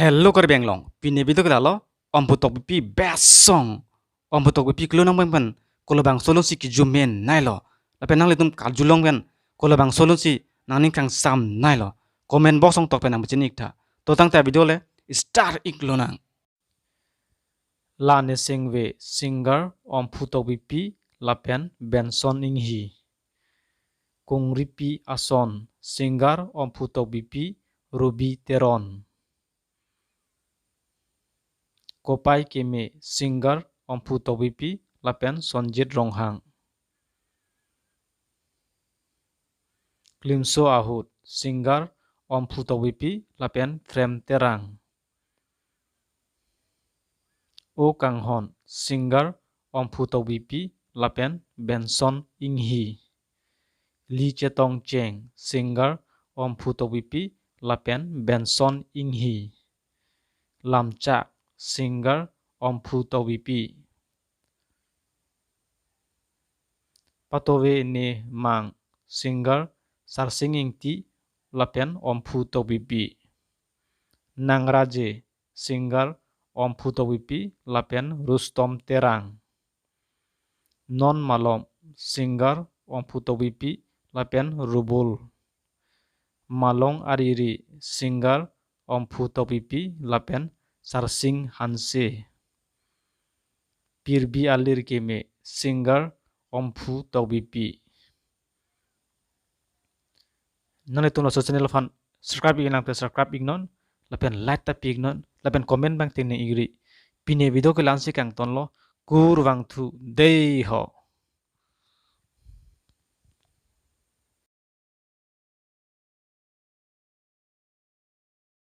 Hello kar benglong pini bido kedalo om putok bipi best song om putok bipi klo nang bang kolo bang solo si ki jumen nailo lapen nang litum kajulong ben kolo bang solo si nang ning kang sam nailo comment box ong tok penang bचिnik tha to tang ta video le star ik lo nang lane singwe singer om putok bipi lapen benson ing hi kung ripi ason singer om putok bipi ruby teron Kopai keme singer om putok bipi lapen sonjit ronghang. Klimso ahut singer om putok bipi lapen frame terang. O kanghon singer om putok bipi lapen benson inghi. Li chetong cheng singer om putok bipi lapen benson inghi. Lamchak singer om putok bipi. Patowe ne mang singer sarsinging ti lapen om putok bipi. Nangraje singer om putok bipi lapen Rustom terang. Non malom singer om putok bipi lapen Rubul. Malong ariri singer om putok bipi lapen sarsing hanse. Pirbi alir keme singer om putok bipi. Nang itu lo channel fan subscribe nang pe subscribe ignon lapen like ta pignon lapen comment bang ting ne igri pine video ke lansi kang ton lo kur wang thu dei ho